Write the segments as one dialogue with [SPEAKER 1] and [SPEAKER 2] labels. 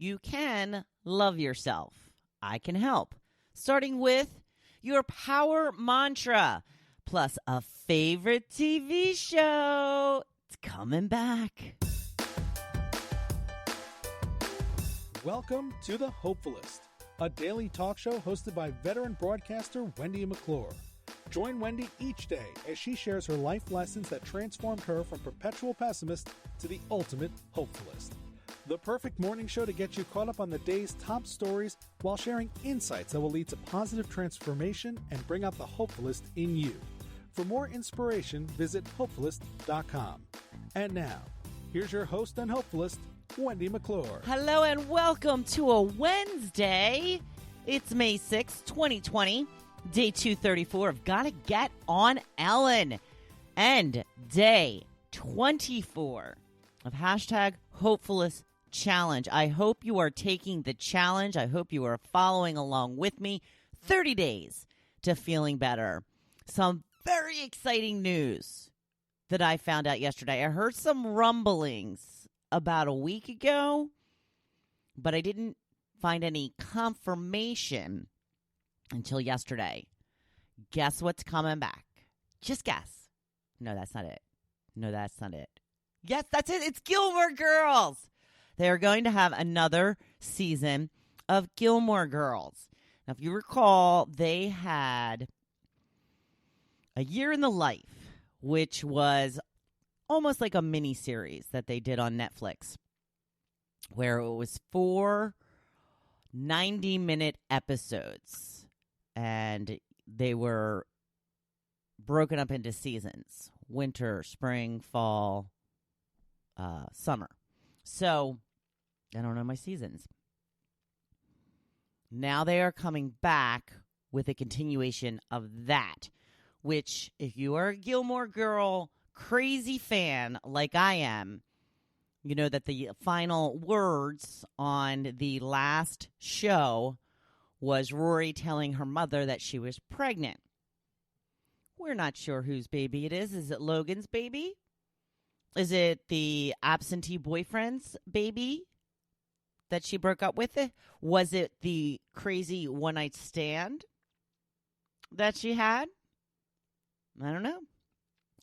[SPEAKER 1] you can love yourself. I can help. Starting with your power mantra, plus a favorite TV show. It's coming back.
[SPEAKER 2] Welcome to the Hopefulist, a daily talk show hosted by veteran broadcaster Wendy McClure. Join Wendy each day as she shares her life lessons that transformed her from perpetual pessimist to the ultimate hopefulist. The perfect morning show to get you caught up on the day's top stories while sharing insights that will lead to positive transformation and bring out the hopefulist in you. For more inspiration, visit hopefulist.com. And now, here's your host and hopefulist, Wendy McClure.
[SPEAKER 1] Hello and welcome to a Wednesday. It's May 6, 2020, day 234 of Gotta Get on Ellen, and day 24 of hashtag Hopefulist Challenge. I hope you are taking the challenge. I hope you are following along with me. 30 days to feeling better. Some very exciting news that I found out yesterday. I heard some rumblings about a week ago, but I didn't find any confirmation until yesterday. Guess what's coming back? Just guess. No, that's not it. No, that's not it. Yes, that's it. It's Gilmore Girls. They're going to have another season of Gilmore Girls. Now, if you recall, they had A Year in the Life, which was almost like a mini series that they did on Netflix, where it was 4 90-minute episodes, and they were broken up into seasons: winter, spring, fall, summer. So I don't know my seasons. Now they are coming back with a continuation of that, which, if you are a Gilmore Girl crazy fan like I am, you know that the final words on the last show was Rory telling her mother that she was pregnant. We're not sure whose baby it is. Is it Logan's baby? Is it the absentee boyfriend's baby that she broke up with? Was it the crazy one-night stand that she had? I don't know.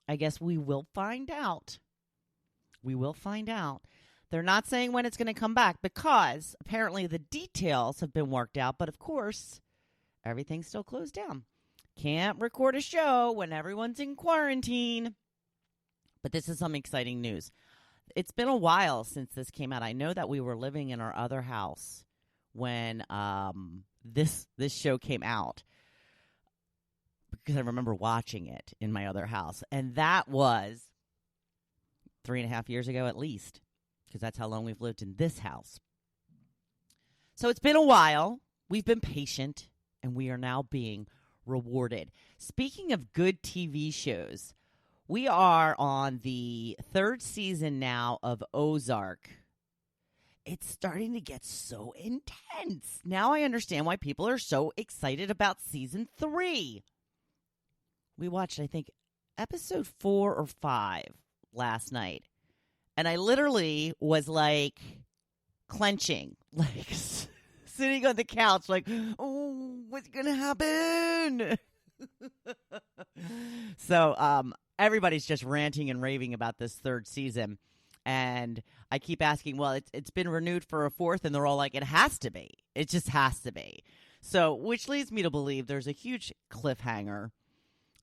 [SPEAKER 1] I guess we will find out. We will find out. They're not saying when it's going to come back because apparently the details have been worked out. But, of course, everything's still closed down. Can't record a show when everyone's in quarantine. But this is some exciting news. It's been a while since this came out. I know that we were living in our other house when this show came out, because I remember watching it in my other house. And that was 3.5 years ago at least, because that's how long we've lived in this house. So it's been a while. We've been patient, and we are now being rewarded. Speaking of good TV shows, we are on the 3rd season now of Ozark. It's starting to get so intense. Now I understand why people are so excited about season 3. We watched, I think, episode 4 or 5 last night. And I literally was like clenching, like sitting on the couch like, oh, what's going to happen? So everybody's just ranting and raving about this 3rd season. And I keep asking, well, it's been renewed for a 4th. And they're all like, it has to be. It just has to be. So, which leads me to believe there's a huge cliffhanger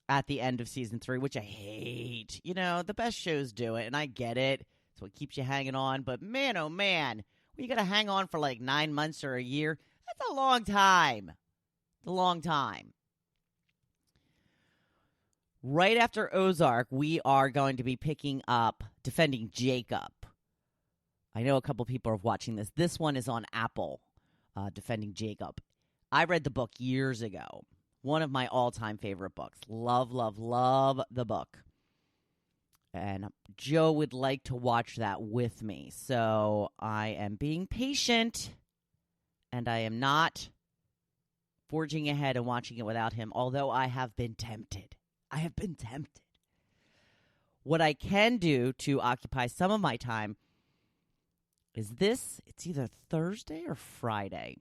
[SPEAKER 1] at the end of season 3, which I hate. You know, the best shows do it, and I get it. It's what keeps you hanging on. But man, oh man, when you got to hang on for like 9 months or a year, that's a long time. It's a long time. Right after Ozark, we are going to be picking up Defending Jacob. I know a couple people are watching this. This one is on Apple, Defending Jacob. I read the book years ago. One of my all-time favorite books. Love, love, love the book. And Joe would like to watch that with me. So I am being patient, and I am not forging ahead and watching it without him, although I have been tempted. I have been tempted. What I can do to occupy some of my time It's either Thursday or Friday.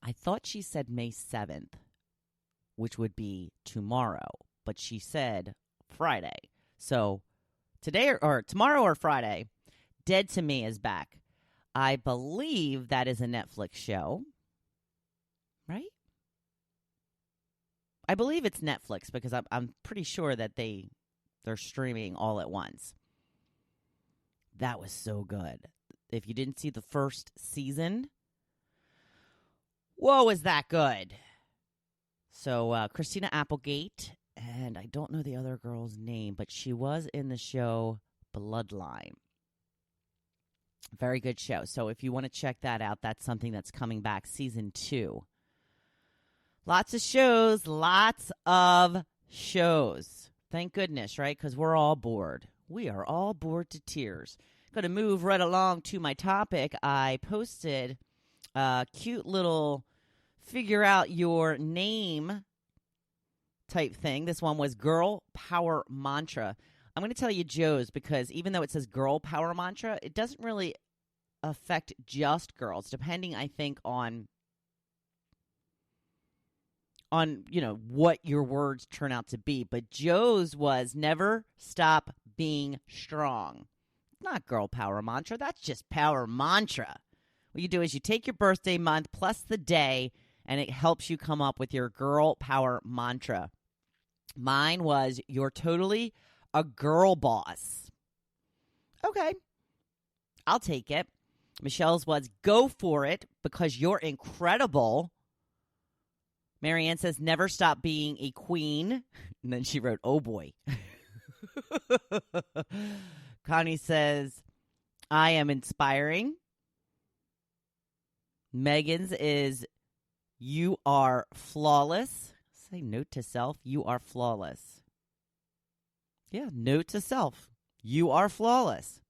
[SPEAKER 1] I thought she said May 7th, which would be tomorrow, but she said Friday. So today or tomorrow or Friday, Dead to Me is back. I believe that is a Netflix show, right? I believe it's Netflix because I'm pretty sure that they're streaming all at once. That was so good. If you didn't see the first season, whoa, is that good? So Christina Applegate, and I don't know the other girl's name, but she was in the show Bloodline. Very good show. So if you want to check that out, that's something that's coming back, season 2. Lots of shows, Thank goodness, right? Because we're all bored. We are all bored to tears. Going to move right along to my topic. I posted a cute little figure out your name type thing. This one was Girl Power Mantra. I'm going to tell you Joe's because even though it says Girl Power Mantra, it doesn't really affect just girls, depending, I think, on what your words turn out to be. But Joe's was never stop being strong. Not Girl Power Mantra. That's just Power Mantra. What you do is you take your birthday month plus the day, and it helps you come up with your Girl Power Mantra. Mine was, you're totally a girl boss. Okay, I'll take it. Michelle's was, go for it because you're incredible. Marianne says, never stop being a queen. And then she wrote, oh boy. Connie says, I am inspiring. Megan's is, you are flawless. Say note to self, you are flawless. Yeah, note to self, you are flawless.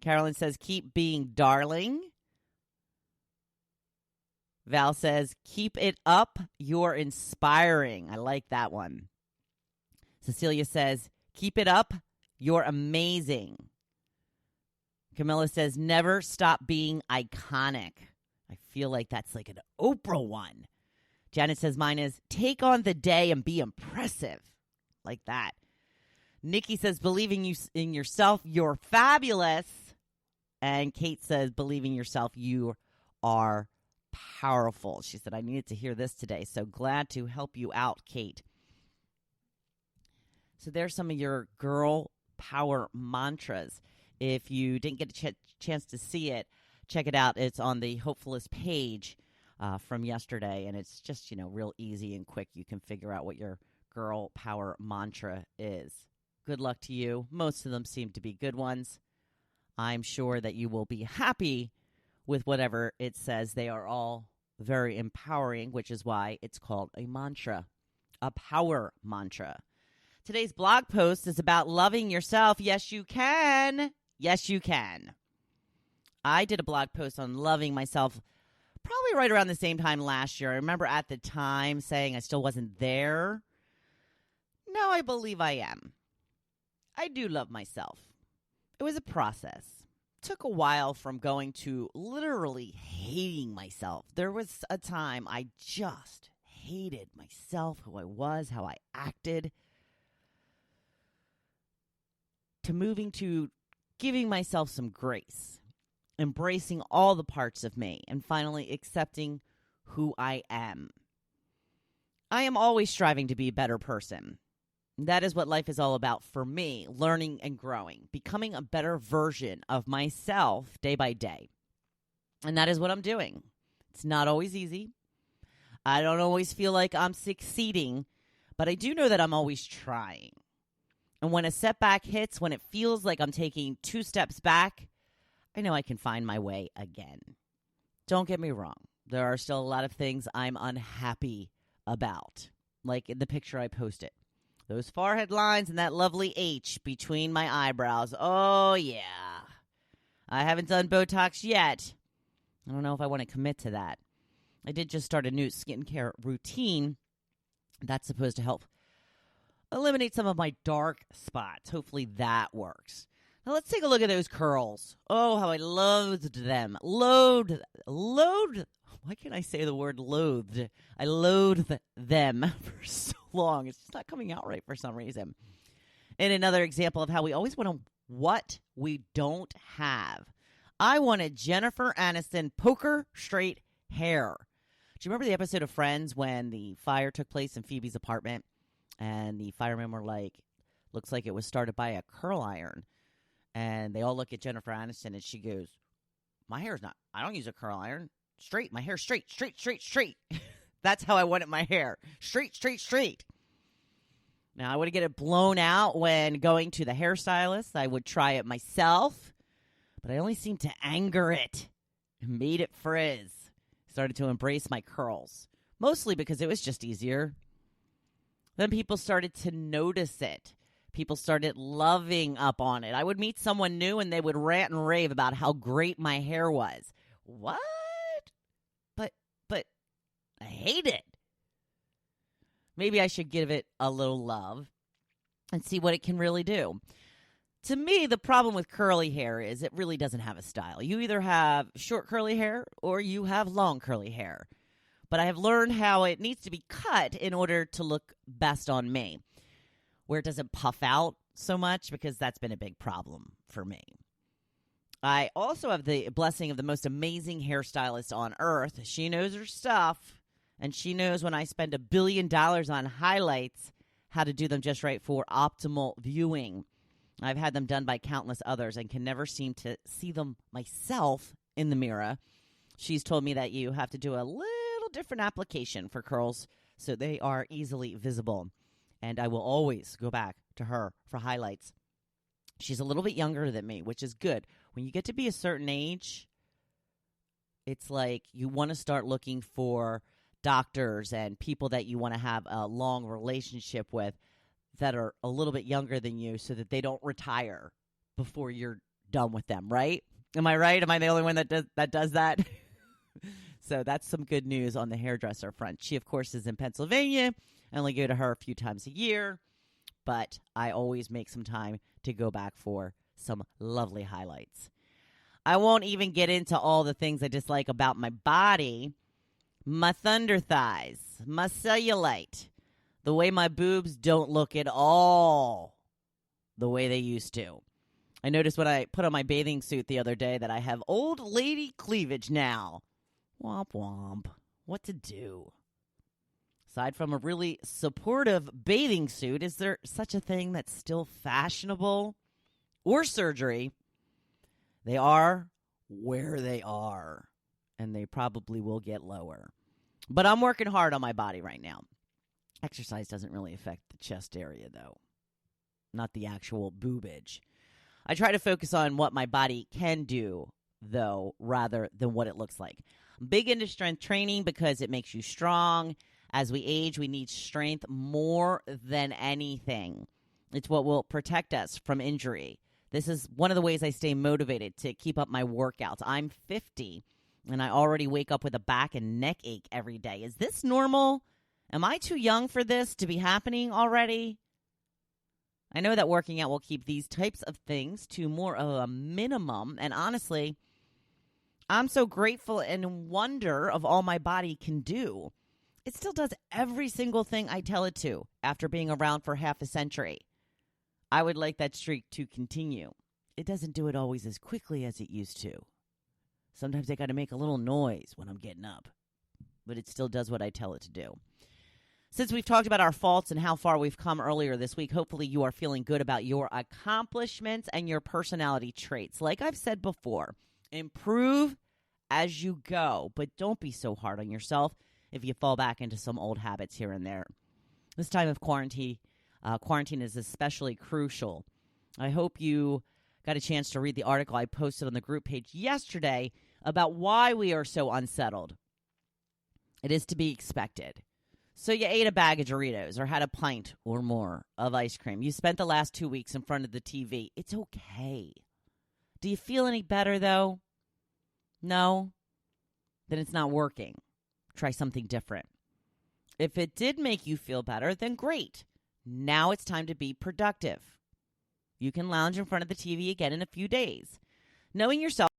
[SPEAKER 1] Carolyn says, keep being darling. Val says, keep it up, you're inspiring. I like that one. Cecilia says, keep it up, you're amazing. Camilla says, never stop being iconic. I feel like that's like an Oprah one. Janet says, mine is, take on the day and be impressive. Like that. Nikki says, believing in yourself, you're fabulous. And Kate says, believing yourself, you are powerful. She said, I needed to hear this today. So glad to help you out, Kate. So there's some of your girl power mantras. If you didn't get a chance to see it, check it out. It's on the Hopefulist page from yesterday, and it's just, real easy and quick. You can figure out what your girl power mantra is. Good luck to you. Most of them seem to be good ones. I'm sure that you will be happy with whatever it says. They are all very empowering, which is why it's called a mantra, a power mantra. Today's blog post is about loving yourself. Yes, you can. Yes, you can. I did a blog post on loving myself probably right around the same time last year. I remember at the time saying I still wasn't there. Now I believe I am. I do love myself. It was a process. It took a while from going to literally hating myself. There was a time I just hated myself, who I was, how I acted, to moving to giving myself some grace, embracing all the parts of me, and finally accepting who I am. I am always striving to be a better person. That is what life is all about for me, learning and growing, becoming a better version of myself day by day. And that is what I'm doing. It's not always easy. I don't always feel like I'm succeeding, but I do know that I'm always trying. And when a setback hits, when it feels like I'm taking 2 steps back, I know I can find my way again. Don't get me wrong. There are still a lot of things I'm unhappy about, like in the picture I posted. Those forehead lines and that lovely H between my eyebrows. Oh, yeah. I haven't done Botox yet. I don't know if I want to commit to that. I did just start a new skincare routine that's supposed to help eliminate some of my dark spots. Hopefully that works. Now let's take a look at those curls. Oh, how I loathed them. Loathed. Why can't I say the word loathed? I loathed them for so long. It's just not coming out right for some reason. And another example of how we always want what we don't have. I wanted Jennifer Aniston poker straight hair. Do you remember the episode of Friends when the fire took place in Phoebe's apartment and the firemen were like, looks like it was started by a curl iron? And they all look at Jennifer Aniston, and she goes, my hair's not, I don't use a curl iron. Straight, my hair's straight. That's how I wanted my hair. Straight. Now, I would get it blown out when going to the hairstylist. I would try it myself, but I only seemed to anger it. It made it frizz. Started to embrace my curls, mostly because it was just easier. Then people started to notice it. People started loving up on it. I would meet someone new and they would rant and rave about how great my hair was. What? But I hate it. Maybe I should give it a little love and see what it can really do. To me, the problem with curly hair is it really doesn't have a style. You either have short curly hair or you have long curly hair. But I have learned how it needs to be cut in order to look best on me, where it doesn't puff out so much, because that's been a big problem for me. I also have the blessing of the most amazing hairstylist on earth. She knows her stuff, and she knows when I spend $1 billion on highlights, how to do them just right for optimal viewing. I've had them done by countless others and can never seem to see them myself in the mirror. She's told me that you have to do a little different application for curls so they are easily visible. And I will always go back to her for highlights. She's a little bit younger than me, which is good. When you get to be a certain age, it's like you want to start looking for doctors and people that you want to have a long relationship with that are a little bit younger than you so that they don't retire before you're done with them, right? Am I right? Am I the only one that does that? So that's some good news on the hairdresser front. She, of course, is in Pennsylvania. I only go to her a few times a year, but I always make some time to go back for some lovely highlights. I won't even get into all the things I dislike about my body. My thunder thighs, my cellulite, the way my boobs don't look at all the way they used to. I noticed when I put on my bathing suit the other day that I have old lady cleavage now. Womp womp. What to do? Aside from a really supportive bathing suit, is there such a thing that's still fashionable? Or surgery? They are where they are, and they probably will get lower. But I'm working hard on my body right now. Exercise doesn't really affect the chest area, though. Not the actual boobage. I try to focus on what my body can do, though, rather than what it looks like. I'm big into strength training because it makes you strong. As we age, we need strength more than anything. It's what will protect us from injury. This is one of the ways I stay motivated to keep up my workouts. I'm 50, and I already wake up with a back and neck ache every day. Is this normal? Am I too young for this to be happening already? I know that working out will keep these types of things to more of a minimum, and honestly, I'm so grateful and in wonder of all my body can do. It still does every single thing I tell it to after being around for half a century. I would like that streak to continue. It doesn't do it always as quickly as it used to. Sometimes I got to make a little noise when I'm getting up, but it still does what I tell it to do. Since we've talked about our faults and how far we've come earlier this week, hopefully you are feeling good about your accomplishments and your personality traits. Like I've said before, improve as you go, but don't be so hard on yourself if you fall back into some old habits here and there. This time of quarantine is especially crucial. I hope you got a chance to read the article I posted on the group page yesterday about why we are so unsettled. It is to be expected. So you ate a bag of Doritos or had a pint or more of ice cream. You spent the last 2 weeks in front of the TV. It's okay. Do you feel any better, though? No? Then it's not working. Try something different. If it did make you feel better, then great. Now it's time to be productive. You can lounge in front of the TV again in a few days. Knowing yourself